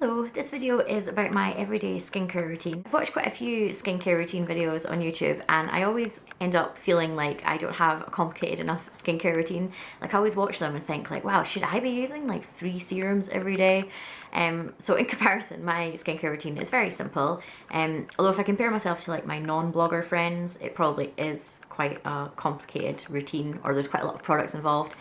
Hello, this video is about my everyday skincare routine. I've watched quite a few skincare routine videos on YouTube and I always end up feeling like I don't have a complicated enough skincare routine. Like I always watch them and think like, wow, should I be using like 3 serums every day? So in comparison, my skincare routine is very simple. Although if I compare myself to like my non-blogger friends, it probably is quite a complicated routine, or there's quite a lot of products involved.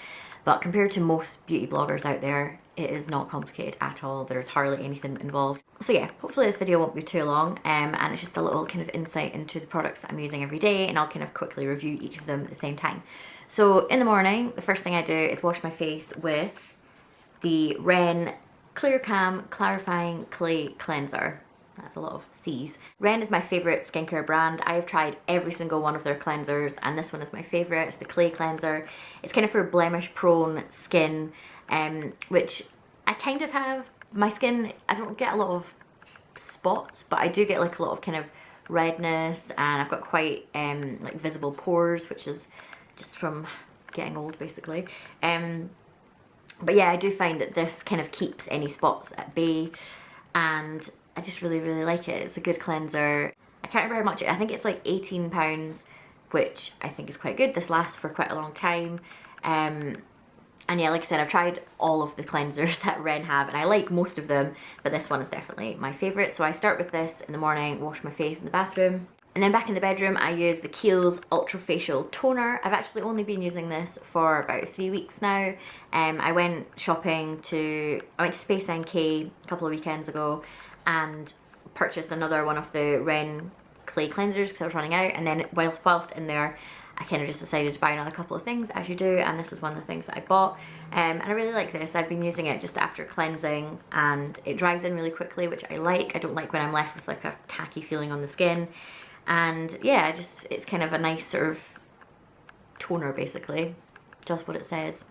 But compared to most beauty bloggers out there, it is not complicated at all. There's hardly anything involved. So yeah, hopefully this video won't be too long, and it's just a little kind of insight into the products that I'm using every day, and I'll kind of quickly review each of them at the same time. So in the morning, the first thing I do is wash my face with the Ren Clear Cam Clarifying Clay Cleanser. That's a lot of C's. Ren is my favourite skincare brand. I have tried every single one of their cleansers and this one is my favourite. It's the clay cleanser. It's kind of for blemish prone skin, which I kind of have. My skin, I don't get a lot of spots, but I do get like a lot of kind of redness, and I've got quite like visible pores, which is just from getting old basically. But yeah, I do find that this kind of keeps any spots at bay, and I just really like it. It's a good cleanser. I can't remember how much I think it's like £18, which I think is quite good. This lasts for quite a long time. And yeah, like I said, I've tried all of the cleansers that Ren have and I like most of them, but this one is definitely my favourite. So I start with this in the morning, wash my face in the bathroom. And then back in the bedroom, I use the Kiehls Ultra Facial Toner. I've actually only been using this for about 3 weeks now. I went to Space NK a couple of weekends ago and purchased another one of the Ren clay cleansers because I was running out, and then whilst in there I kind of just decided to buy another couple of things, as you do, and this was one of the things that I bought. And I really like this. I've been using it just after cleansing and it dries in really quickly, which I like. I don't like when I'm left with like a tacky feeling on the skin. And yeah, it's kind of a nice sort of toner basically, just what it says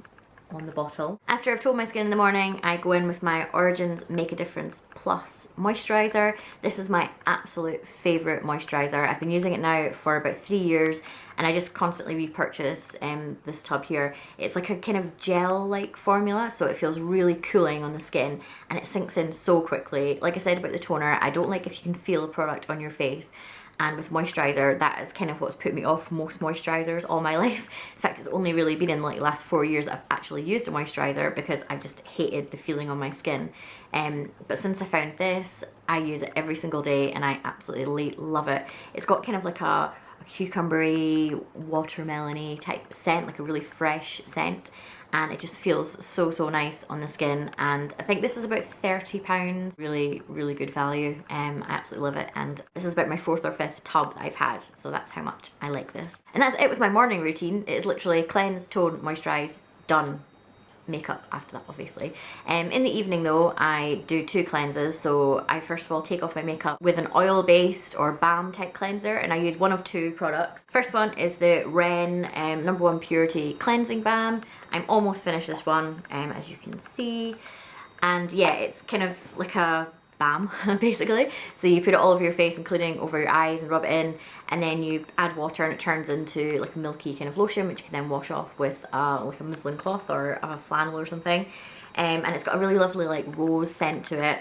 on the bottle. After I've told my skin in the morning, I go in with my Origins Make a Difference Plus moisturiser. This is my absolute favourite moisturiser. I've been using it now for about 3 years and I just constantly repurchase this tub here. It's like a kind of gel-like formula, so it feels really cooling on the skin and it sinks in so quickly. Like I said about the toner, I don't like if you can feel a product on your face. And with moisturiser, that is kind of what's put me off most moisturisers all my life. In fact, it's only really been in like the last 4 years I've actually used a moisturiser because I've just hated the feeling on my skin. But since I found this, I use it every single day and I absolutely love it. It's got kind of like a cucumbery, watermelony type scent, like a really fresh scent. And it just feels so nice on the skin, and I think this is about £30. Really good value. I absolutely love it, and this is about my 4th or 5th tub that I've had, so that's how much I like this. And that's it with my morning routine. It is literally cleanse, tone, moisturise, done. Makeup after that obviously. In the evening though, I do 2 cleanses. So I first of all take off my makeup with an oil based or balm type cleanser, and I use one of 2 products. First one is the Ren number 1 Purity Cleansing Balm. I'm almost finished this one, as you can see, and yeah, it's kind of like a balm basically. So you put it all over your face, including over your eyes, and rub it in, and then you add water and it turns into like a milky kind of lotion, which you can then wash off with like a muslin cloth or a flannel or something. And it's got a really lovely like rose scent to it.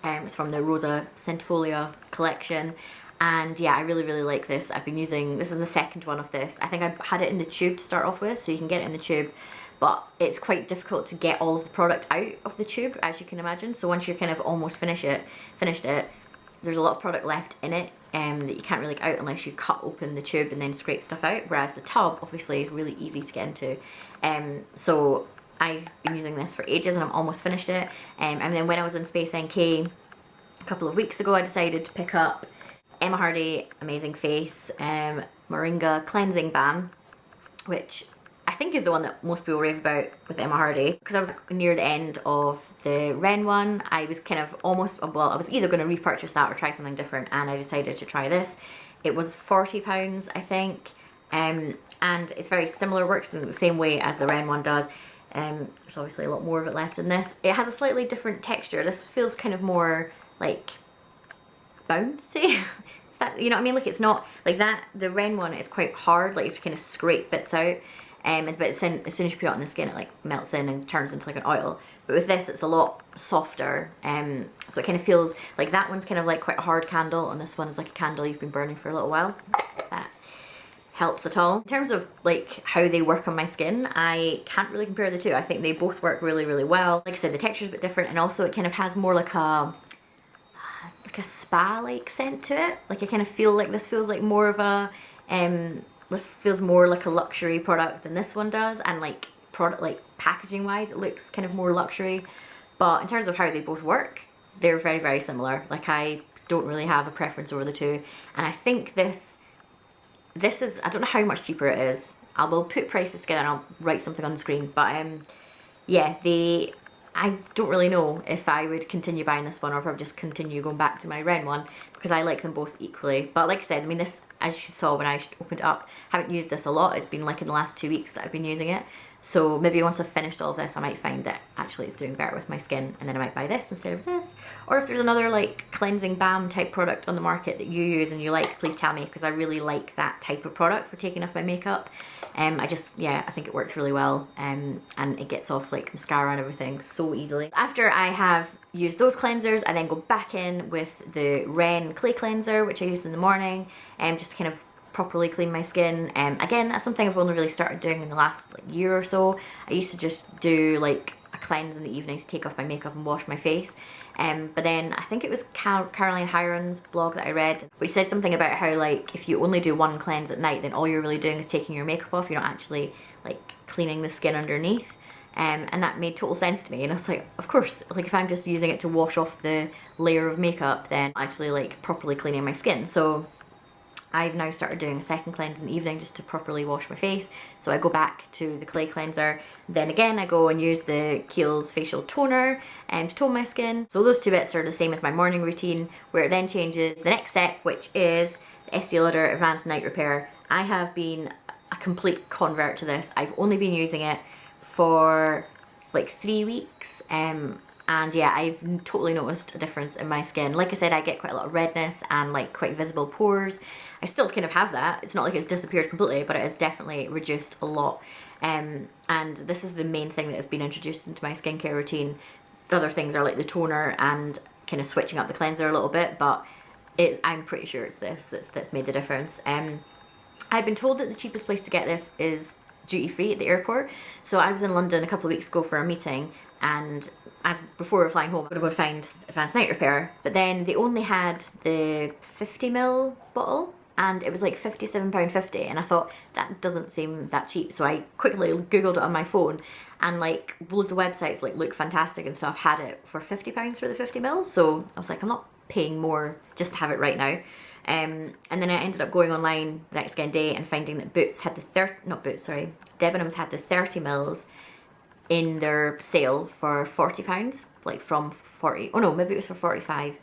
It's from the Rosa Centifolia collection, and yeah, I really like this. I've been using, this is the second one of this. I think I had it in the tube to start off with, so you can get it in the tube, but it's quite difficult to get all of the product out of the tube, as you can imagine. So once you're kind of almost finished it, there's a lot of product left in it that you can't really get out unless you cut open the tube and then scrape stuff out, whereas the tub obviously is really easy to get into. So I've been using this for ages and I'm almost finished it. And then when I was in Space NK a couple of weeks ago, I decided to pick up Emma Hardie Amazing Face Moringa Cleansing Balm, which I think is the one that most people rave about with Emma Hardie. Because I was near the end of the Ren one, I was kind of almost, well, I was either going to repurchase that or try something different, and I decided to try this. It was £40, I think, and it's very similar, works in the same way as the Ren one does. There's obviously a lot more of it left in this. It has a slightly different texture. This feels kind of more like bouncy. That, you know what I mean? Like it's not like that. The Ren one is quite hard, like you have to kind of scrape bits out. but as soon as you put it on the skin, it like melts in and turns into like an oil. But with this, it's a lot softer, so it kind of feels like that one's kind of like quite a hard candle, and this one is like a candle you've been burning for a little while. That helps at all. In terms of like how they work on my skin, I can't really compare the two. I think they both work really, really well. Like I said, the texture's a bit different, and also it kind of has more like a spa-like scent to it. Like I kind of feel like this feels like more of a, this feels more like a luxury product than this one does, and like product, like packaging wise, it looks kind of more luxury. But in terms of how they both work, they're very, very similar. Like I don't really have a preference over the two, and I think this is, I don't know how much cheaper it is. I will put prices together and I'll write something on the screen. But yeah, I don't really know if I would continue buying this one or if I would just continue going back to my Ren one, because I like them both equally. But like I said, I mean, this, as you saw when I opened it up, I haven't used this a lot. It's been like in the last 2 weeks that I've been using it. So maybe once I've finished all of this, I might find that actually it's doing better with my skin, and then I might buy this instead of this. Or if there's another like cleansing balm type product on the market that you use and you like, please tell me, because I really like that type of product for taking off my makeup. I think it works really well, and it gets off like mascara and everything so easily. After I have used those cleansers, I then go back in with the Ren clay cleanser, which I used in the morning, just to kind of properly clean my skin. Again, that's something I've only really started doing in the last like year or so. I used to just do like a cleanse in the evening to take off my makeup and wash my face. But then I think it was Caroline Hiron's blog that I read, which said something about how like if you only do one cleanse at night, then all you're really doing is taking your makeup off. You're not actually like cleaning the skin underneath. And that made total sense to me, and I was like, of course, like if I'm just using it to wash off the layer of makeup, then I'm actually like properly cleaning my skin. So I've now started doing a second cleanse in the evening just to properly wash my face. So I go back to the clay cleanser. Then again, I go and use the Kiehls facial toner to tone my skin. So those two bits are the same as my morning routine, where it then changes the next step, which is the Estee Lauder Advanced Night Repair. I have been a complete convert to this. I've only been using it for like 3 weeks. And yeah, I've totally noticed a difference in my skin. Like I said, I get quite a lot of redness and like quite visible pores. I still kind of have that. It's not like it's disappeared completely, but it has definitely reduced a lot. And this is the main thing that has been introduced into my skincare routine. The other things are like the toner and kind of switching up the cleanser a little bit, but I'm pretty sure it's this that's made the difference. I'd been told that the cheapest place to get this is duty-free at the airport. So I was in London a couple of weeks ago for a meeting, and as before we were flying home, I'm going to go find Advanced Night Repair. But then they only had the 50ml bottle, and it was like £57.50, and I thought that doesn't seem that cheap. So I quickly googled it on my phone, and like loads of websites like Look Fantastic and stuff had it for £50 for the 50ml. So I was like, I'm not paying more just to have it right now. And then I ended up going online the next day and finding that Debenhams had the 30ml in their sale for £40, like from 40, oh no, maybe it was for 45.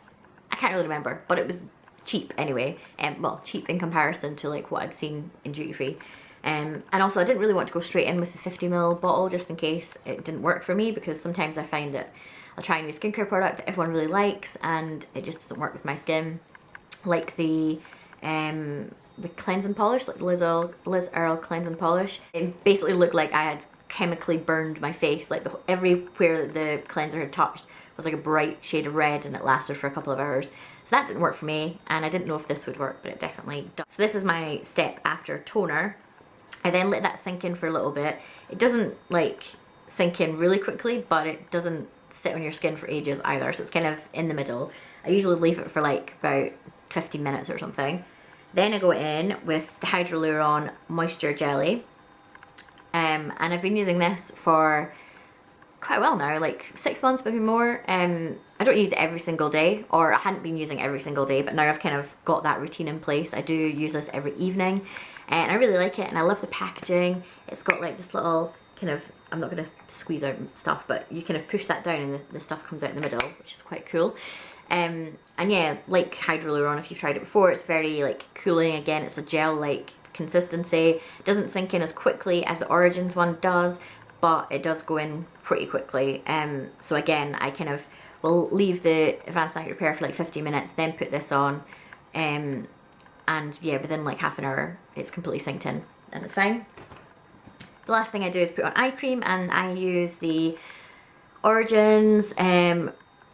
I can't really remember, but it was cheap anyway. Well, cheap in comparison to like what I'd seen in duty free. And also I didn't really want to go straight in with the 50ml bottle just in case it didn't work for me, because sometimes I find that I'll try a new skincare product that everyone really likes and it just doesn't work with my skin. Like the cleansing polish, like the Liz Earle cleansing polish, it basically looked like I had chemically burned my face. Like everywhere the cleanser had touched was like a bright shade of red, and it lasted for a couple of hours. So that didn't work for me, and I didn't know if this would work, but it definitely does. So this is my step after toner. I then let that sink in for a little bit. It doesn't like sink in really quickly, but it doesn't sit on your skin for ages either, so it's kind of in the middle. I usually leave it for like about 15 minutes or something. Then I go in with the Hydraluron Moisture Jelly. And I've been using this for quite a while now, like 6 months, maybe more. I don't use it every single day, or I hadn't been using it every single day, but now I've kind of got that routine in place. I do use this every evening, and I really like it, and I love the packaging. It's got like this little kind of, I'm not going to squeeze out stuff, but you kind of push that down and the stuff comes out in the middle, which is quite cool. And yeah, like Hydraluron, if you've tried it before, it's very like cooling. Again, it's a gel-like consistency. It doesn't sink in as quickly as the Origins one does, but it does go in pretty quickly. So again, I kind of will leave the Advanced Night Repair for like 15 minutes, then put this on, and yeah, within like half an hour, it's completely synced in, and it's fine. The last thing I do is put on eye cream, and I use the Origins,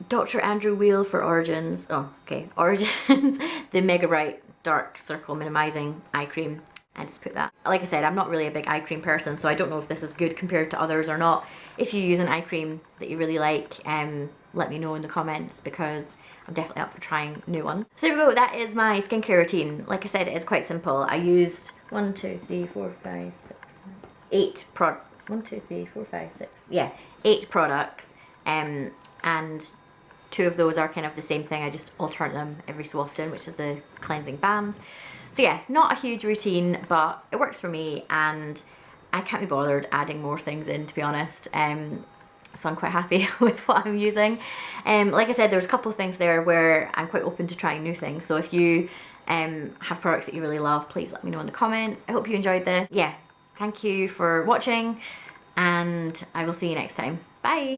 Dr. Andrew Weil for Origins, oh okay, Origins, the Mega Bright Dark Circle Minimizing Eye Cream. I just put that. Like I said, I'm not really a big eye cream person, so I don't know if this is good compared to others or not. If you use an eye cream that you really like, let me know in the comments, because I'm definitely up for trying new ones. So there we go, that is my skincare routine. Like I said, it is quite simple. I used 1, 2, 3, 4, 5, 6, 8 products. 1, 2, 3, 4, 5, 6. Yeah, 8 products. And 2 of those are kind of the same thing. I just alternate them every so often, which is the cleansing balms. So yeah, not a huge routine, but it works for me, and I can't be bothered adding more things in, to be honest. So I'm quite happy with what I'm using. Like I said, there's a couple of things there where I'm quite open to trying new things. So if you have products that you really love, please let me know in the comments. I hope you enjoyed this. Yeah, thank you for watching, and I will see you next time. Bye!